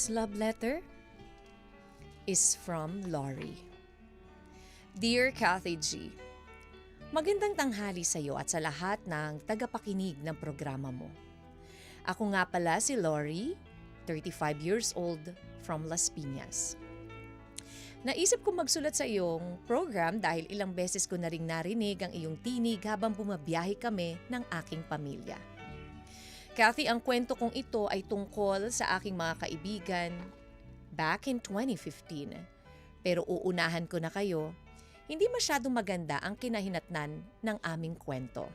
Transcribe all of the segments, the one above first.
Today's love letter is from Lori. Dear Kathy G, magandang tanghali sa iyo at sa lahat ng tagapakinig ng programa mo. Ako nga pala si Lori, 35 years old, from Las Piñas. Naisip ko magsulat sa iyong program dahil ilang beses ko na ring narinig ang iyong tinig habang bumabiyahe kami ng aking pamilya. Kathy, ang kwento kong ito ay tungkol sa aking mga kaibigan back in 2015. Pero uunahan ko na kayo, hindi masyadong maganda ang kinahinatnan ng aming kwento.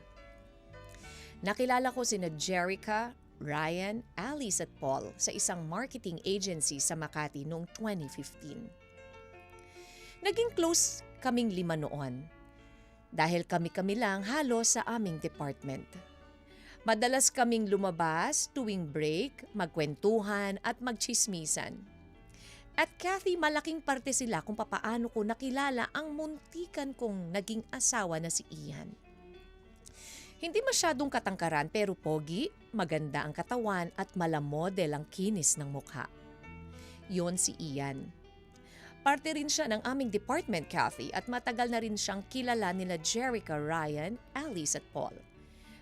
Nakilala ko sina Jerica, Ryan, Alice at Paul sa isang marketing agency sa Makati noong 2015. Naging close kaming 5 noon dahil kami-kami lang halos sa aming department. Madalas kaming lumabas tuwing break, magkwentuhan at magchismisan. At Kathy, malaking parte sila kung papaano ko nakilala ang muntikan kong naging asawa na si Ian. Hindi masyadong katangkaran pero pogi, maganda ang katawan at malamodel ang kinis ng mukha. Yon si Ian. Parte rin siya ng aming department, Kathy, at matagal na rin siyang kilala nila Jerica, Ryan, Alice at Paul.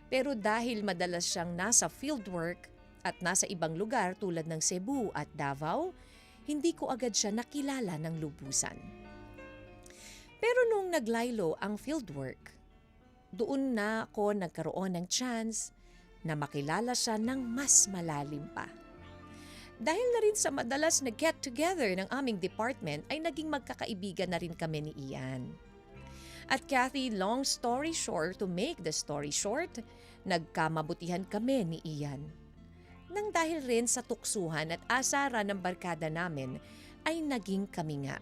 Pero dahil madalas siyang nasa fieldwork at nasa ibang lugar tulad ng Cebu at Davao, hindi ko agad siya nakilala ng lubusan. Pero nung naglaylo ang fieldwork, doon na ako nagkaroon ng chance na makilala siya ng mas malalim pa. Dahil na rin sa madalas na get-together ng aming department ay naging magkakaibigan na rin kami ni Ian. At Kathy, long story short, to make the story short, nagkamabutihan kami ni Ian. Nang dahil rin sa tuksuhan at asaran ng barkada namin ay naging kami nga.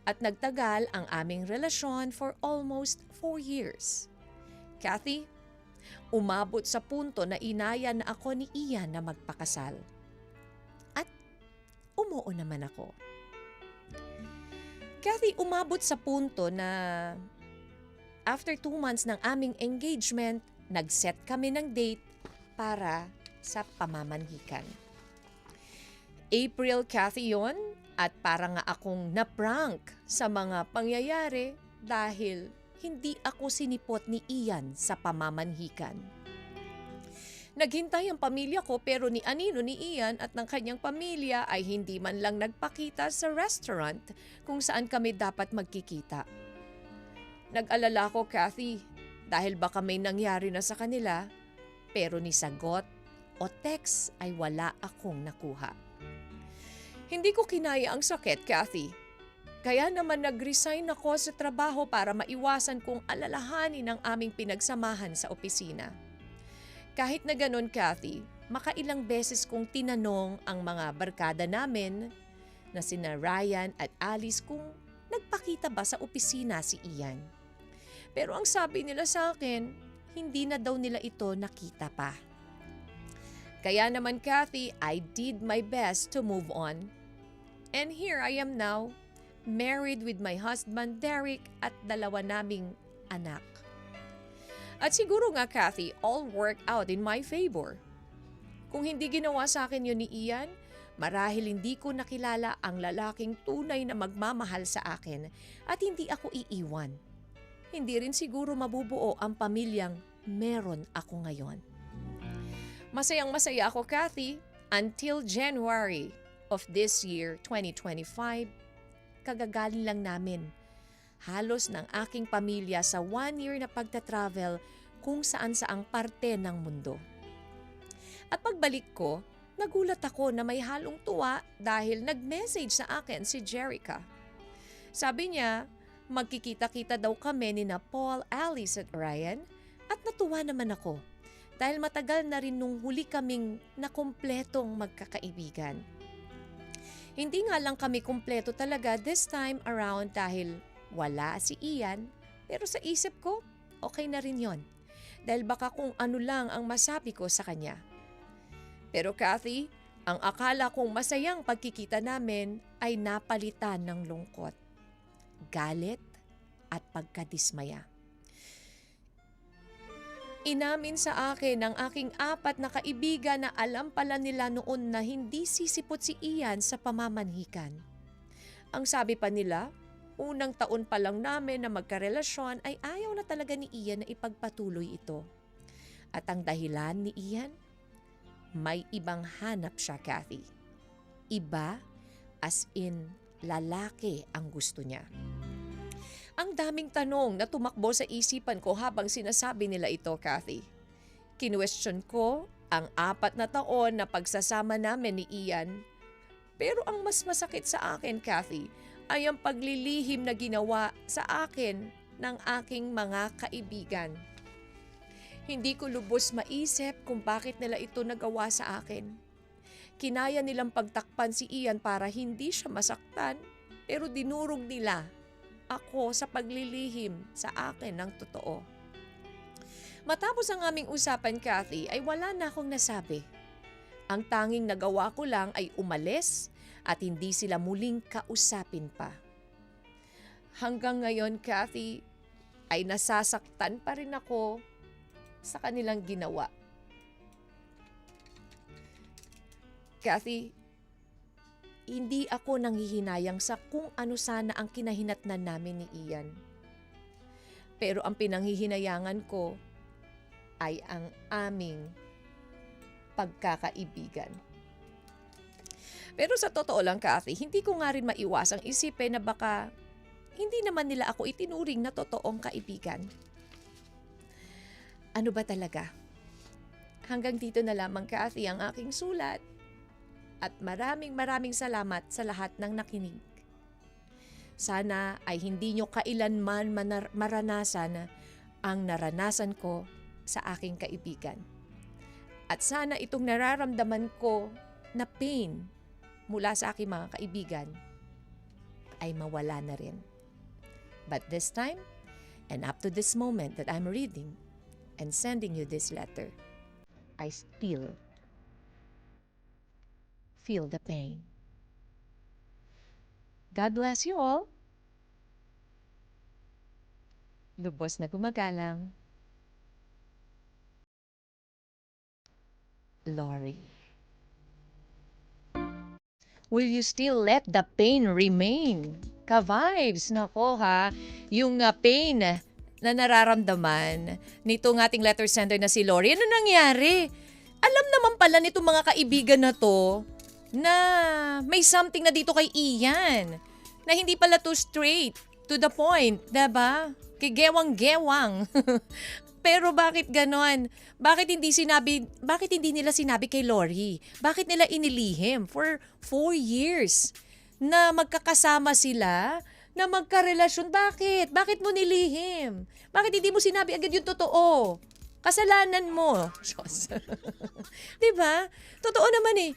At nagtagal ang aming relasyon for almost 4 years. Kathy, umabot sa punto na inaya na ako ni Ian na magpakasal. At umuo naman ako. Kathy, umabot sa punto na after 2 months ng aming engagement, nag-set kami ng date para sa pamamanhikan. April, Kathy, yon, at para nga akong na-prank sa mga pangyayari dahil hindi ako sinipot ni Ian sa pamamanhikan. Naghintay ang pamilya ko pero ni Anino ni Ian at ng kanyang pamilya ay hindi man lang nagpakita sa restaurant kung saan kami dapat magkikita. Nag-alala ko, Kathy, dahil baka may nangyari na sa kanila, pero ni sagot o text ay wala akong nakuha. Hindi ko kinaya ang sakit, Kathy. Kaya naman nag-resign ako sa trabaho para maiwasan kong alalahanin ang aming pinagsamahan sa opisina. Kahit na ganun, Kathy, makailang beses kong tinanong ang mga barkada namin na sina Ryan at Alice kung nagpakita ba sa opisina si Ian. Pero ang sabi nila sa akin, hindi na daw nila ito nakita pa. Kaya naman, Kathy, I did my best to move on. And here I am now, married with my husband Derek at 2 naming anak. At siguro nga, Kathy, all work out in my favor. Kung hindi ginawa sa akin yun ni Ian, marahil hindi ko nakilala ang lalaking tunay na magmamahal sa akin at hindi ako iiwan. Hindi rin siguro mabubuo ang pamilyang meron ako ngayon. Masayang-masaya ako, Kathy, until January of this year, 2025. Kagagaling lang namin. Halos ng aking pamilya sa 1 year na pagta-travel kung saan-saang parte ng mundo. At pagbalik ko, nagulat ako na may halong tuwa dahil nag-message sa akin si Jerica. Sabi niya, magkikita-kita daw kami ni na Paul, Alice at Ryan at natuwa naman ako dahil matagal na rin nung huli kaming nakumpletong magkakaibigan. Hindi nga lang kami kumpleto talaga this time around dahil wala si Ian, pero sa isip ko, okay na rin yon. Dahil baka kung ano lang ang masabi ko sa kanya. Pero Kathy, ang akala kong masayang pagkikita namin ay napalitan ng lungkot, galit at pagkadismaya. Inamin sa akin ng aking 4 na kaibigan na alam pala nila noon na hindi sisipot si Ian sa pamamanhikan. Ang sabi pa nila, unang taon pa lang namin na magkarelasyon ay ayaw na talaga ni Ian na ipagpatuloy ito. At ang dahilan ni Ian, may ibang hanap siya, Kathy. Iba, as in lalaki ang gusto niya. Ang daming tanong na tumakbo sa isipan ko habang sinasabi nila ito, Kathy. Kinwestiyon ko ang 4 na taon na pagsasama namin ni Ian. Pero ang mas masakit sa akin, Kathy, ay ang paglilihim na ginawa sa akin ng aking mga kaibigan. Hindi ko lubos maisip kung bakit nila ito nagawa sa akin. Kinaya nilang pagtakpan si Ian para hindi siya masaktan, pero dinurog nila ako sa paglilihim sa akin ng totoo. Matapos ang aming usapan, Kathy, ay wala na akong nasabi. Ang tanging nagawa ko lang ay umalis at hindi sila muling kausapin pa. Hanggang ngayon, Kathy, ay nasasaktan pa rin ako sa kanilang ginawa. Kathy, hindi ako nanghihinayang sa kung ano sana ang kinahinatnan namin ni Ian. Pero ang pinanghihinayangan ko ay ang aming pagkakaibigan. Pero sa totoo lang, Kathy, hindi ko nga rin maiwasang isipin na baka hindi naman nila ako itinuring na totoong kaibigan. Ano ba talaga? Hanggang dito na lamang, Kathy, ang aking sulat. At maraming salamat sa lahat ng nakinig. Sana ay hindi nyo kailanman maranasan ang naranasan ko sa aking kaibigan. At sana itong nararamdaman ko na pain mula sa aking mga kaibigan ay mawala na rin. But this time, and up to this moment that I'm reading and sending you this letter, I still feel the pain. God bless you all. Lubos na gumagalang, Lori. Will you still let the pain remain? Ka-vibes, nako ha, yung pain na nararamdaman nitong ating letter sender na si Lori. Ano nangyari? Alam naman pala nitong mga kaibigan na to na may something na dito kay Ian. Na hindi pala to straight, to the point, diba? Kay gewang-gewang. Pero bakit ganon? Bakit hindi nila sinabi kay Lori? Bakit nila inilihim for 4 years na magkakasama sila, na magkarelasyon? Bakit? Bakit mo nilihim? Bakit hindi mo sinabi agad yung totoo? Kasalanan mo. Diba? Totoo naman eh.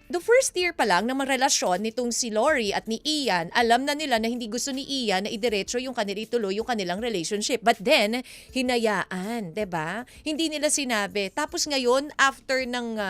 The first year pa lang na relasyon nitong si Lori at ni Ian, alam na nila na hindi gusto ni Ian na idiretso yung ituloy yung kanilang relationship. But then, hinayaan, 'di ba? Hindi nila sinabi. Tapos ngayon, after ng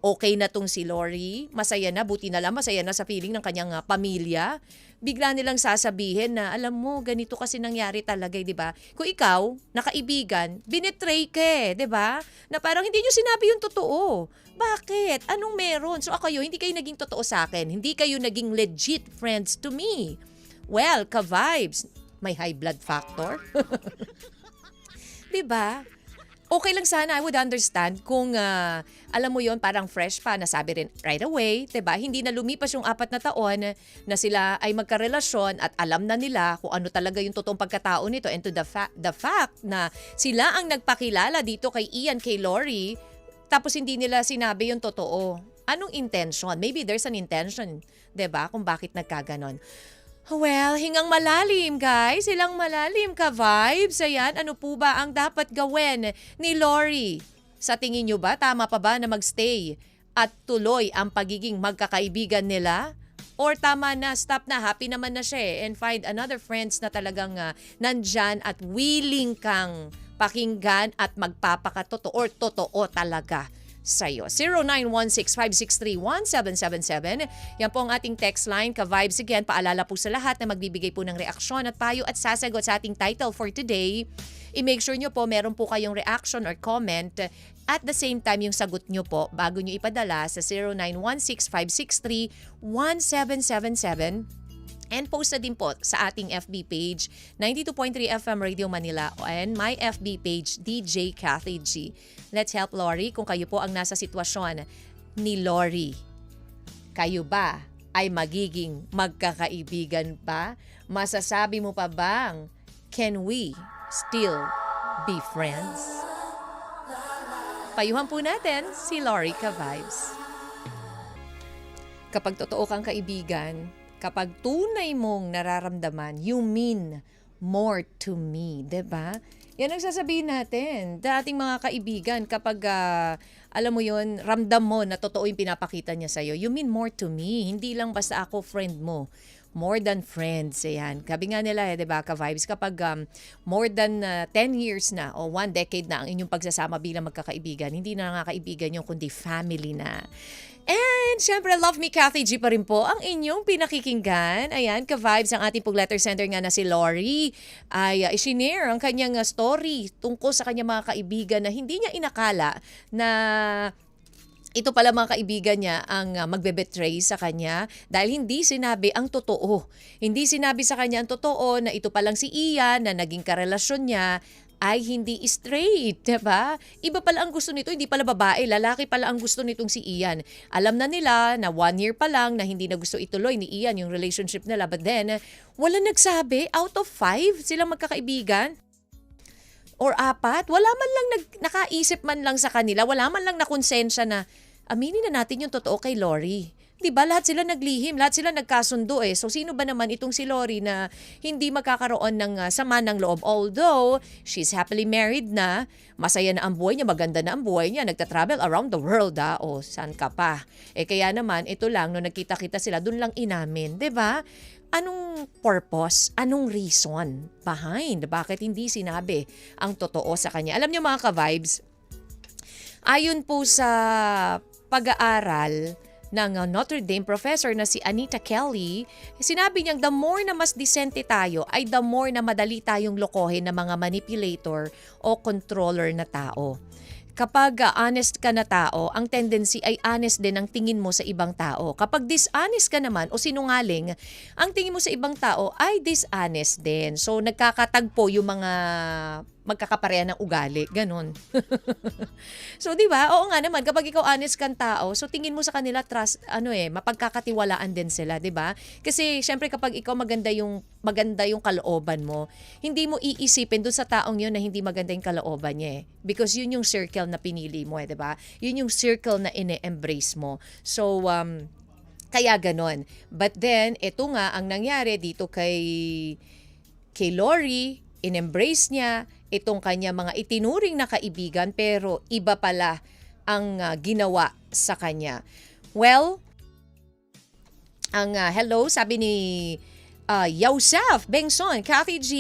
okay na tong si Lori, masaya na, buti na lang, masaya na sa feeling ng kanyang pamilya, bigla nilang sasabihin na, alam mo, ganito kasi nangyari talaga, 'di ba? Kung ikaw, nakaibigan, binetray ka, 'di ba? Na parang hindi niyo sinabi yung totoo. Bakit? Anong meron? So kayo, hindi kayo naging totoo sa akin. Hindi kayo naging legit friends to me. Well, ka-vibes. May high blood factor. Diba? Okay lang sana, I would understand kung, alam mo yon parang fresh pa, nasabi rin right away, diba? Hindi na lumipas yung 4 na taon na sila ay magkarelasyon at alam na nila kung ano talaga yung totoong pagkatao nito. And to the fact na sila ang nagpakilala dito kay Ian, kay Lori, tapos hindi nila sinabi yung totoo. Anong intention? Maybe there's an intention, 'di ba? Kung bakit nagkaganon. Well, hingang malalim, guys. Silang malalim ka vibes. Ayan, ano po ba ang dapat gawin ni Lori? Sa tingin nyo ba, tama pa ba na magstay at tuloy ang pagiging magkakaibigan nila? Or tama na, stop na, happy naman na siya and find another friends na talagang nandyan at willing kang pakinggan at magpapakatotoo or totoo talaga sa'yo. 0916-563-1777. Yan po ang ating text line. Ka-Vibes again, paalala po sa lahat na magbibigay po ng reaksyon at payo at sasagot sa ating title for today. I-make sure nyo po meron po kayong reaction or comment at the same time yung sagot nyo po bago nyo ipadala sa 0916-563-1777. And post na din po sa ating FB page, 92.3 FM Radio Manila and my FB page, DJ Cathy G. Let's help Lori kung kayo po ang nasa sitwasyon ni Lori. Kayo ba ay magiging magkakaibigan pa? Masasabi mo pa bang, can we still be friends? Payuhan po natin si Lori Ka-Vibes. Kapag totoo kang kaibigan, kapag tunay mong nararamdaman, you mean more to me, 'di ba? Yan ang sasabihin natin. Dating mga kaibigan, kapag alam mo yon, ramdam mo na totoo yung pinapakita niya sa'yo, you mean more to me. Hindi lang basta ako friend mo. More than friends, ayan. Sabi nga nila, 'di ba, Ka-Vibes, kapag more than 10 years na o 1 decade na ang inyong pagsasama bilang magkakaibigan, hindi na nga kaibigan yung kundi family na. And syempre, Love Me Cathy G pa rin po ang inyong pinakikinggan. Ayan, Ka-Vibes, ang ating pong letter sender nga na si Lori ay isinare ang kanyang story tungkol sa kanyang mga kaibigan na hindi niya inakala na ito pala mga kaibigan niya ang magbe-betray sa kanya dahil hindi sinabi ang totoo. Hindi sinabi sa kanya ang totoo na ito palang si Ian na naging karelasyon niya ay hindi straight, diba? Iba pala ang gusto nito, hindi pala babae, lalaki pala ang gusto nitong si Ian. Alam na nila na 1 year pa lang na hindi na gusto ituloy ni Ian yung relationship nila. But then, wala nagsabi, out of 5 silang magkakaibigan. Or 4, wala man lang nakaisip man lang sa kanila, wala man lang nakonsensya na aminin na natin yung totoo kay Lori. Diba, lahat sila naglihim, lahat sila nagkasundo eh. So sino ba naman itong si Lori na hindi magkakaroon ng sama ng loob? Although, she's happily married na, masaya na ang buhay niya, maganda na ang buhay niya, nagta-travel around the world O, saan ka pa? Kaya naman, ito lang, nung nagkita-kita sila, dun lang inamin. Diba? Anong purpose? Anong reason behind? Bakit hindi sinabi ang totoo sa kanya? Alam niyo mga ka-vibes, ayon po sa pag-aaral ng Notre Dame professor na si Anita Kelly, sinabi niyang the more na mas disente tayo ay the more na madali tayong lokohin ng mga manipulator o controller na tao. Kapag honest ka na tao, ang tendency ay honest din ang tingin mo sa ibang tao. Kapag dishonest ka naman o sinungaling, ang tingin mo sa ibang tao ay dishonest din. So nagkakatagpo yung mga magkakapareha ng ugali, ganun. So di ba? Oo nga naman, kapag ikaw honest kang tao, so tingin mo sa kanila trust, mapagkakatiwalaan din sila, di ba? Kasi syempre kapag ikaw maganda yung kalooban mo, hindi mo iisipin dun sa taong yun na hindi maganda yung kalooban niya eh. Because yun yung circle na pinili mo, di ba? Yun yung circle na ine-embrace mo. So kaya ganon. But then ito nga ang nangyari dito kay Lori, in-embrace niya itong kanya mga itinuring na kaibigan pero iba pala ang ginawa sa kanya. Well, ang hello, sabi ni Yosef Bengson, Cathy G,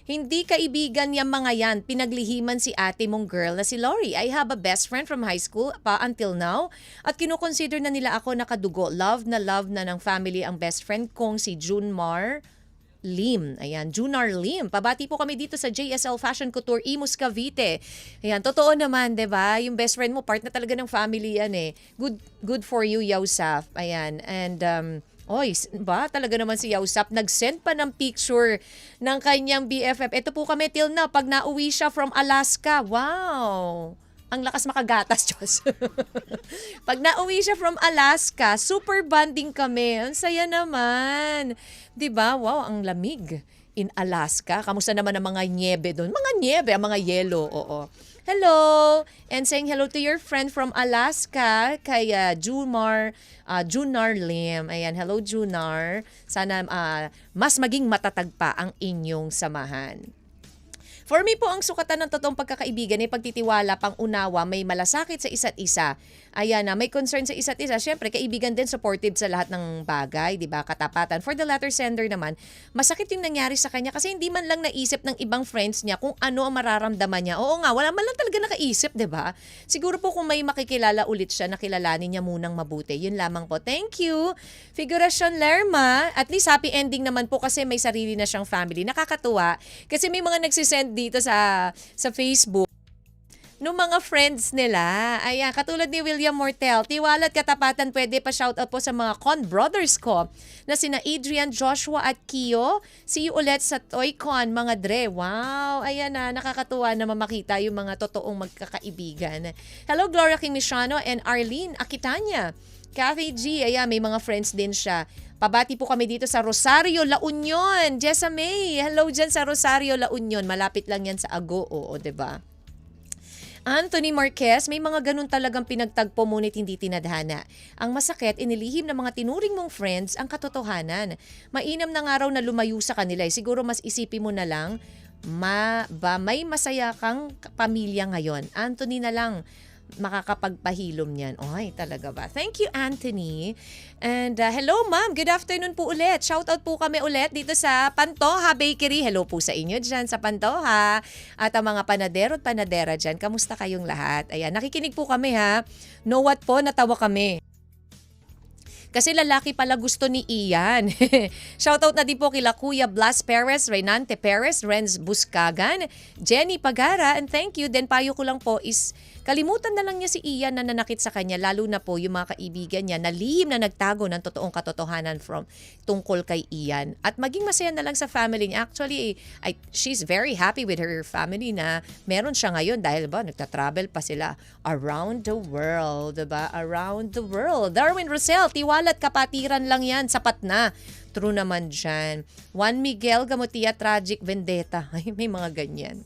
hindi kaibigan yung mga yan. Pinaglihiman si ate mong girl na si Lori. I have a best friend from high school pa until now at kinukonsider na nila ako nakadugo. Love na ng family ang best friend kong si Junmar Lim. Ayan, Junar Lim. Pabati po kami dito sa JSL Fashion Couture, Imus, Cavite. Ayan, totoo naman, 'di ba? Yung best friend mo, part na talaga ng family yan eh. Good for you, Yausaf. Ayan, and talaga naman si Yausaf nag-send pa ng picture ng kanyang BFF. Ito po kami till na pag nauwi siya from Alaska. Wow! Ang lakas makagatas, Diyos. Pag nauwi siya from Alaska, super bonding kami. Ang saya naman. 'Di ba? Wow, ang lamig in Alaska. Kamusta naman ang mga niebe doon? Mga niebe, ang mga yelo. Oo. Hello! And saying hello to your friend from Alaska, kay Junar Lim. Ayan, hello Junar. Sana mas maging matatag pa ang inyong samahan. For me po, ang sukatan ng totoong pagkakaibigan ay pagtitiwala, pang-unawa, may malasakit sa isa't isa. Ayan na, may concern sa isa't isa. Siyempre, kaibigan din, supportive sa lahat ng bagay, di ba? Katapatan. For the letter sender naman, masakit yung nangyari sa kanya kasi hindi man lang naisip ng ibang friends niya kung ano ang mararamdaman niya. Oo nga, wala man lang talaga nakaisip, di ba? Siguro po kung may makikilala ulit siya, nakilalanin niya munang mabuti. Yun lamang po. Thank you. Figurasyon Lerma. At least happy ending naman po kasi may sarili na siyang family. Nakakatuwa kasi may mga nagsisend dito sa Facebook nung mga friends nila. Ayan, katulad ni William Mortel, tiwala at katapatan, pwede pa shoutout po sa mga con brothers ko na sina Adrian, Joshua at Kio. See you ulit sa ToyCon, mga dre. Wow, ayan na, nakakatuwa na mamakita yung mga totoong magkakaibigan. Hello, Gloria Kimishano and Arlene Akitanya. Kathy G, ayan, may mga friends din siya. Pabati po kami dito sa Rosario, La Union. Jessa May, hello dyan sa Rosario, La Union. Malapit lang yan sa Ago, oo, diba? Anthony Marquez, may mga ganun talagang pinagtagpo ngunit hindi tinadhana. Ang masakit, inilihim ng mga tinuring mong friends ang katotohanan. Mainam na nga raw na lumayo sa kanila. Siguro mas isipin mo na lang, may masaya kang pamilya ngayon. Anthony na lang makakapagpahilom niyan. Oy, talaga ba? Thank you, Anthony. And hello, ma'am. Good afternoon po ulit. Shoutout po kami ulit dito sa Pantoja Bakery. Hello po sa inyo dyan sa Pantoja. At ang mga panadero at panadera dyan, kamusta kayong lahat? Ayan, nakikinig po kami ha. Know what po, natawa kami. Kasi lalaki pala gusto ni Ian. Shoutout na din po kila Kuya Blas Perez, Reynante Perez, Renz Buscagan, Jenny Pagara, and thank you. Then payo ko lang po is kalimutan na lang niya si Ian na nanakit sa kanya, lalo na po yung mga kaibigan niya na lihim na nagtago ng totoong katotohanan tungkol kay Ian. At maging masaya na lang sa family niya. Actually, she's very happy with her family na meron siya ngayon dahil ba nagta-travel pa sila around the world, diba? Around the world. Darwin Rosel, tiwala at kapatiran lang yan, sapat na. True naman dyan. Juan Miguel Gamutia, Tragic Vendetta. Ay, may mga ganyan.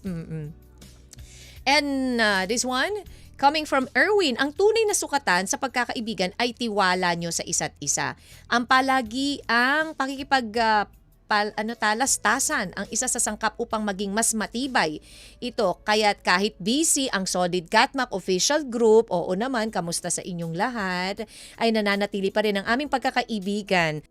And this one, coming from Erwin, ang tunay na sukatan sa pagkakaibigan ay tiwala nyo sa isa't isa. Ang palagi ang talastasan ang isa sa sangkap upang maging mas matibay. Ito, kaya't kahit busy ang Solid Catmac official group, oo naman, kamusta sa inyong lahat, ay nananatili pa rin ang aming pagkakaibigan.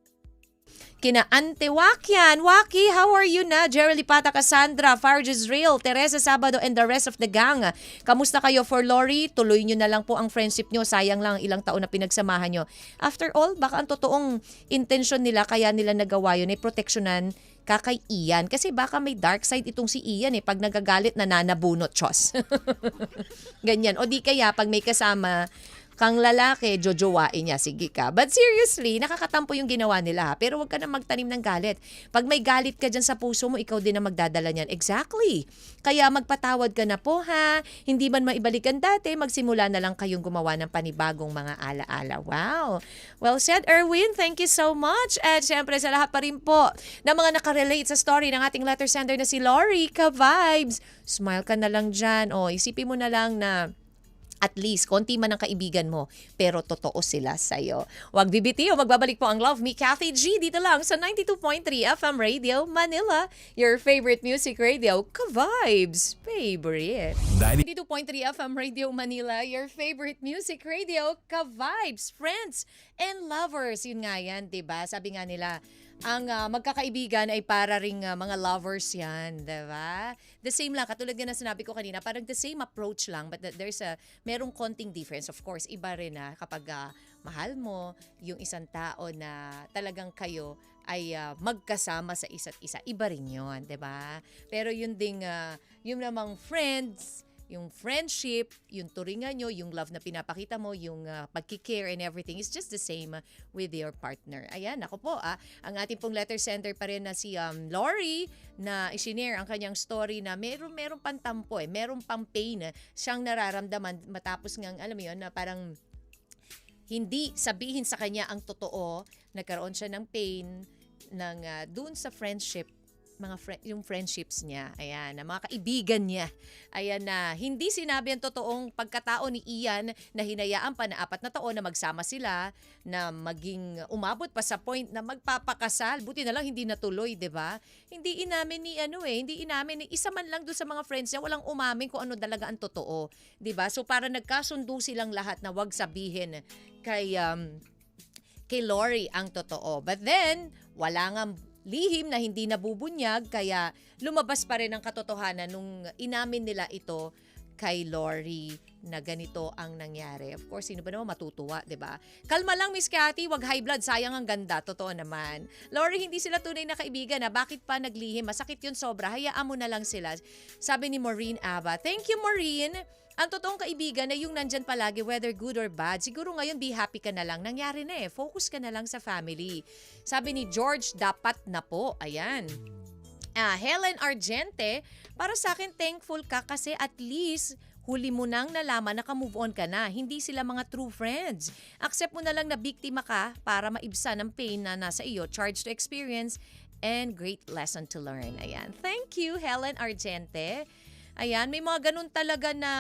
Kina Ante Wakian, Waki, how are you na? Jerry Lipata, Cassandra, Farj Israel, Teresa Sabado, and the rest of the gang. Kamusta kayo for Lori? Tuloy nyo na lang po ang friendship nyo. Sayang lang ilang taon na pinagsamahan nyo. After all, baka ang totoong intention nila, kaya nila nagawa yun, ay proteksyonan ka kay Ian. Kasi baka may dark side itong si Ian pag nagagalit na nanabunot, Chos. Ganyan. O di kaya pag may kasama kang lalaki, jojowain niya, sige ka. But seriously, nakakatampo yung ginawa nila. Pero wag ka na magtanim ng galit. Pag may galit ka dyan sa puso mo, ikaw din na magdadala niyan. Exactly. Kaya magpatawad ka na po ha. Hindi man maibalik ang dati, magsimula na lang kayong gumawa ng panibagong mga alaala. Wow. Well said, Erwin. Thank you so much. At syempre sa lahat pa rin po na mga nakarelate sa story ng ating letter sender na si Lori Ka-Vibes. Smile ka na lang dyan. O, isipin mo na lang na at least, konti man ang kaibigan mo, pero totoo sila sa'yo. Huwag bibitiw, magbabalik po ang Love Me, Kathy G, dito lang sa 92.3 FM Radio Manila, your favorite music radio, Ka-Vibes, favorite. 92.3 FM Radio Manila, your favorite music radio, Ka-Vibes, friends and lovers. Yun nga yan, diba? Sabi nga nila, ang magkakaibigan ay para ring mga lovers yan, diba? The same lang, katulad nga na sinabi ko kanina, parang the same approach lang, but merong konting difference. Of course, iba rin kapag mahal mo yung isang tao na talagang kayo ay magkasama sa isa't isa. Iba rin yun, diba? Pero yun ding, yung namang friends, yung friendship, yung turingan nyo, yung love na pinapakita mo, yung pagkikare and everything is just the same with your partner. Ayan, ako po ang ating pong letter sender pa rin na si Lori na isinare ang kanyang story na meron pantampo meron pang pain siyang nararamdaman matapos ngang, alam mo yun, na parang hindi sabihin sa kanya ang totoo, nagkaroon siya ng pain ng dun sa friendship yung friendships niya, ayan, na mga kaibigan niya, ayan na hindi sinabi ang totoong pagkatao ni Ian na hinayaan pa na 4 na taon na magsama sila, na maging umabot pa sa point na magpapakasal. Buti na lang hindi natuloy, 'di ba? Hindi inamin ni hindi inamin ni isa man lang doon sa mga friends niya, walang umamin kung ano talaga ang totoo, 'di ba? So para nagkasundo silang lahat na wag sabihin kay Lori ang totoo. But then, wala nga lihim na hindi nabubunyag, kaya lumabas pa rin ang katotohanan nung inamin nila ito kay Lori na ganito ang nangyari. Of course, sino ba naman matutuwa, 'di ba? Kalma lang, Miss Cathy, wag high blood, sayang ang ganda, totoo naman. Lori, hindi sila tunay na kaibigan na bakit pa naglihim? Masakit 'yun sobra. Hayaan mo na lang sila. Sabi ni Maureen Aba. Thank you, Maureen. Ang totoong kaibigan na yung nandyan palagi, whether good or bad, siguro ngayon be happy ka na lang. Nangyari na focus ka na lang sa family. Sabi ni George, dapat na po. Ayan. Helen Argente, para sa akin thankful ka kasi at least huli mo nang nalaman na ka-move on ka na. Hindi sila mga true friends. Accept mo na lang na biktima ka para maibsan ang pain na nasa iyo. Charge to experience and great lesson to learn. Ayan. Thank you, Helen Argente. Ayan, may mga ganun talaga na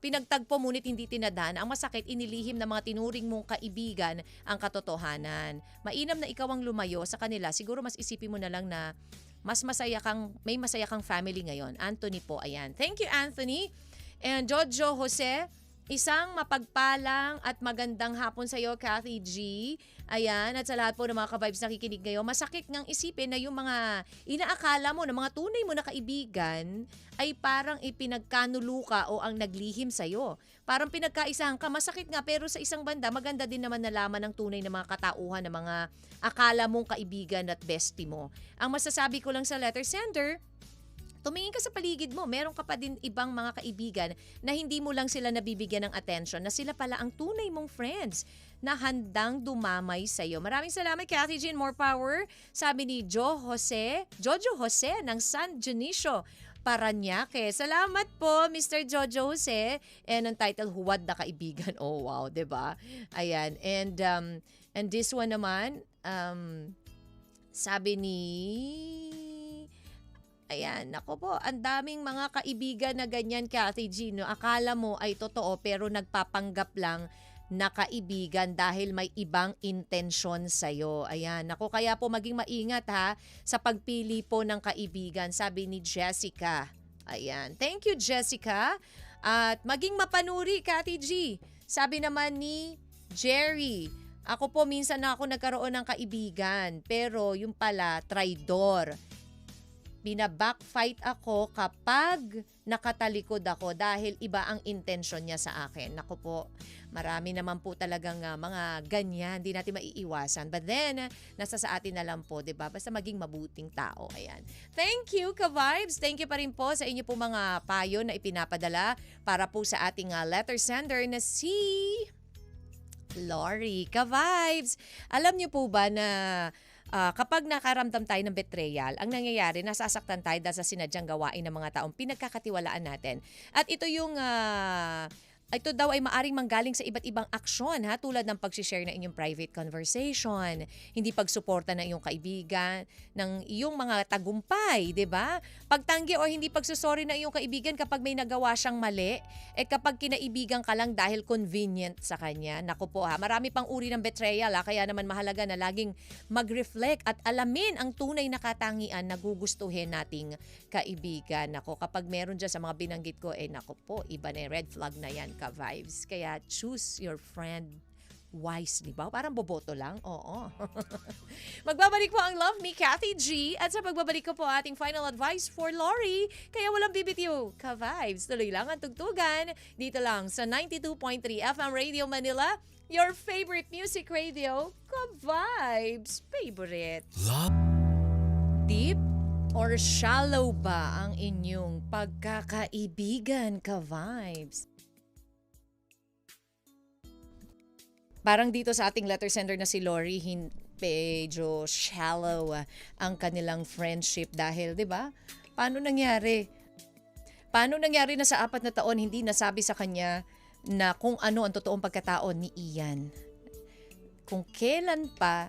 pinagtagpo ngunit hindi tinadaan. Ang masakit, inilihim ng mga tinuring mong kaibigan ang katotohanan. Mainam na ikaw ang lumayo sa kanila. Siguro mas isipin mo na lang na may masaya kang family ngayon. Anthony po, ayan. Thank you, Anthony. And Jojo Jose, isang mapagpalang at magandang hapon sa iyo, Cathy G. Ayan, at sa lahat po ng mga ka-vibes nakikinig ngayon, masakit ngang isipin na yung mga inaakala mo na mga tunay mo na kaibigan ay parang ipinagkanuluka o ang naglihim sa'yo. Parang pinagkaisahan ka, masakit nga, pero sa isang banda, maganda din naman nalaman ng tunay na mga katauhan ng mga akala mong kaibigan at bestie mo. Ang masasabi ko lang sa letter sender, tumingin ka sa paligid mo, meron ka pa din ibang mga kaibigan na hindi mo lang sila nabibigyan ng attention, na sila pala ang tunay mong friends na handang dumamay sa'yo. Maraming salamat, Cathy Jean, more power. Sabi ni Jojo Jose ng San Dionisio, Paranaque. Salamat po, Mr. Jojo Jose. And ang title, Huwad na Kaibigan. Oh, wow, 'di ba? Ayan. And this one naman, sabi ni... Ayan, nako po, ang daming mga kaibigan na ganyan, Cathy G, no? Akala mo ay totoo pero nagpapanggap lang na kaibigan dahil may ibang intensyon sa'yo. Ayan, nako, kaya po maging maingat ha sa pagpili po ng kaibigan, sabi ni Jessica. Ayan, thank you, Jessica. At maging mapanuri, Cathy G. Sabi naman ni Jerry, ako po minsan na ako nagkaroon ng kaibigan pero yung pala, traidor. Binabackfight ako kapag nakatalikod ako dahil iba ang intensyon niya sa akin. Naku po, marami naman po talagang mga ganyan, hindi natin maiiwasan. But then, nasa sa atin na lang po, 'di ba? Basta maging mabuting tao. Ayan. Thank you, Ka-Vibes. Thank you pa rin po sa inyo po mga payo na ipinapadala para po sa ating letter sender na si Lori. Ka-Vibes. Alam niyo po ba na kapag nakaramdam tayo ng betrayal, ang nangyayari, nasasaktan tayo dahil sa sinadyang gawain ng mga taong pinagkakatiwalaan natin. At ito yung ito daw ay maaring manggaling sa iba't ibang aksyon, tulad ng pag-share ng inyong private conversation, hindi pagsuporta ng iyong kaibigan, ng iyong mga tagumpay, 'di ba? Pagtanggi o hindi pagsusorry ng iyong kaibigan kapag may nagawa siyang mali, kapag kinaibigan ka lang dahil convenient sa kanya. Naku po marami pang uri ng betrayal, kaya naman mahalaga na laging mag-reflect at alamin ang tunay na katangian na gugustuhin nating kaibigan. Naku, kapag meron dyan sa mga binanggit ko, naku po, iba na red flag na yan, Ka-Vibes. Kaya choose your friend wisely ba? Parang boboto lang? Oo. Magbabalik po ang Love Me, Cathy G. At sa pagbabalik ko po ating final advice for Lori. Kaya walang bibitiw. Ka-Vibes, tuloy lang ang tugtugan. Dito lang sa 92.3 FM Radio Manila. Your favorite music radio. Ka-Vibes, favorite. Love. Deep or shallow ba ang inyong pagkakaibigan, Ka-Vibes? Parang dito sa ating letter sender na si Lori, medyo shallow ang kanilang friendship dahil, 'di ba? Paano nangyari? Paano nangyari na sa 4 na taon hindi nasabi sa kanya na kung ano ang totoong pagkatao ni Ian? Kung kailan pa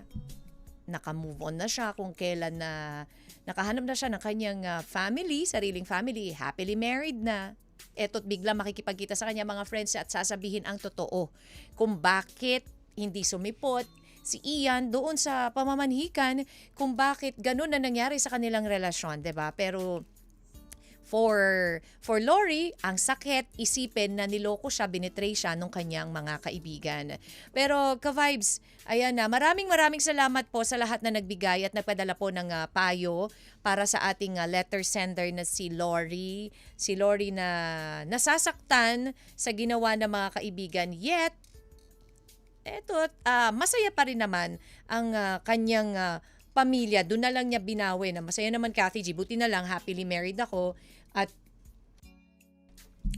naka-move on na siya, kung kailan na nakahanap na siya ng kanyang family, sariling family, happily married na. Eto't bigla makikipagkita sa kanya mga friends at sasabihin ang totoo kung bakit hindi sumipot si Ian doon sa pamamanhikan, kung bakit ganun na nangyari sa kanilang relasyon, 'di ba? Pero for Lori, ang sakit isipin na niloko siya, binitray siya nung kanyang mga kaibigan. Pero ka-vibes, ayan na, maraming salamat po sa lahat na nagbigay at nagpadala po ng payo para sa ating letter sender na si Lori. Si Lori na nasasaktan sa ginawa ng mga kaibigan, yet eto, masaya pa rin naman ang kanyang pamilya. Doon na lang niya binawi na masaya naman, Kathy G. Buti na lang, happily married ako at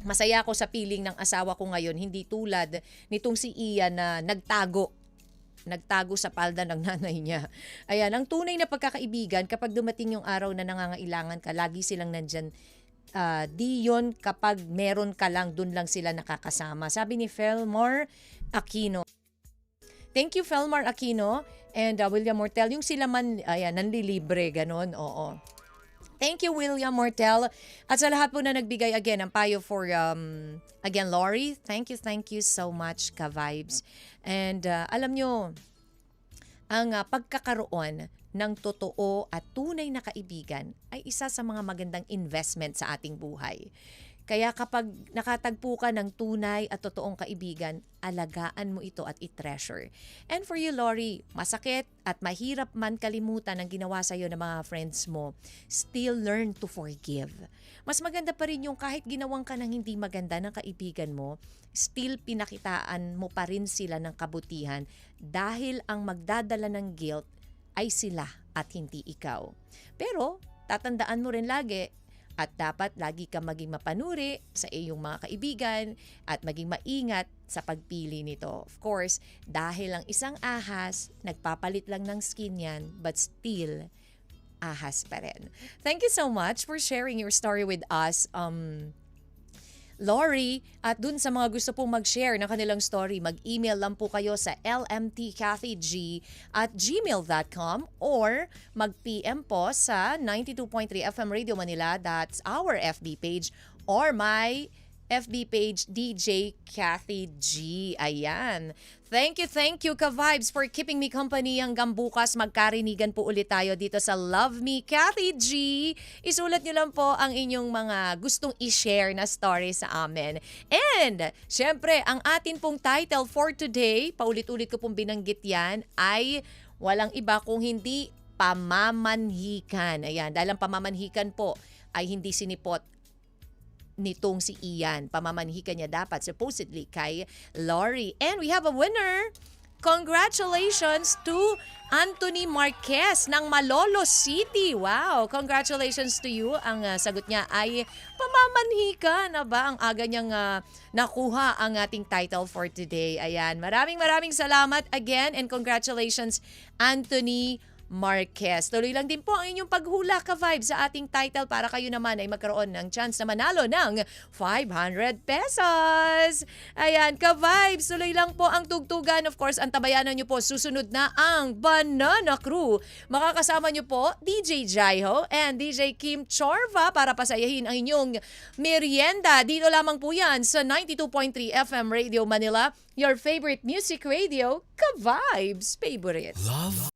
masaya ako sa piling ng asawa ko ngayon. Hindi tulad nitong si Ian na nagtago sa palda ng nanay niya. Ayan, ang tunay na pagkakaibigan, kapag dumating yung araw na nangangailangan ka, lagi silang nandyan. Di yun kapag meron ka lang, dun lang sila nakakasama. Sabi ni Felmore Aquino. Thank you, Felmar Aquino and William Mortel. Yung sila man, ayan, nanlilibre, ganon, oo. Thank you, William Mortel. At sa lahat po na nagbigay again ang payo for, again, Lori, thank you so much, ka-vibes. And alam nyo, ang pagkakaroon ng totoo at tunay na kaibigan ay isa sa mga magandang investment sa ating buhay. Kaya kapag nakatagpo ka ng tunay at totoong kaibigan, alagaan mo ito at i-treasure. And for you, Lori, masakit at mahirap man kalimutan ang ginawa sa'yo ng mga friends mo, still learn to forgive. Mas maganda pa rin yung kahit ginawang ka ng hindi maganda ng kaibigan mo, still pinakitaan mo pa rin sila ng kabutihan dahil ang magdadala ng guilt ay sila at hindi ikaw. Pero tatandaan mo rin lagi, at dapat lagi ka maging mapanuri sa iyong mga kaibigan at maging maingat sa pagpili nito. Of course, dahil ang isang ahas, nagpapalit lang ng skin yan, but still, ahas pa rin. Thank you so much for sharing your story with us, Lori. At dun sa mga gusto pong mag-share ng kanilang story, mag-email lang po kayo sa lmtkathyg@gmail.com or mag-PM po sa 92.3 FM Radio Manila. That's our FB page or my FB page, DJ Kathy G. Ayan. Thank you, ka-vibes, for keeping me company hanggang bukas. Magkarinigan po ulit tayo dito sa Love Me, Kathy G. Isulat nyo lang po ang inyong mga gustong i-share na story sa amin. And, syempre, ang atin pong title for today, paulit-ulit ko pong binanggit yan, ay walang iba kung hindi pamamanhikan. Ayan, dahil ang pamamanhikan po ay hindi sinipot nitong si Ian. Pamamanhikan niya dapat supposedly kay Lori. And we have a winner! Congratulations to Anthony Marquez ng Malolos City. Wow! Congratulations to you. Ang sagot niya ay pamamanhikan. Aba, ang aga niyang nakuha ang ating title for today. Ayan. Maraming salamat again and congratulations, Anthony Marquez. Tuloy lang din po ang inyong paghula, ka-vibe, sa ating title para kayo naman ay magkaroon ng chance na manalo ng 500 pesos. Ayan, ka-vibes, tuloy lang po ang tugtugan. Of course, antabayanan nyo po, susunod na ang Banana Crew. Makakasama nyo po DJ Jaiho and DJ Kim Chorva para pasayahin ang inyong merienda. Dito lamang po yan sa 92.3 FM Radio Manila, your favorite music radio, ka-vibes favorite. Love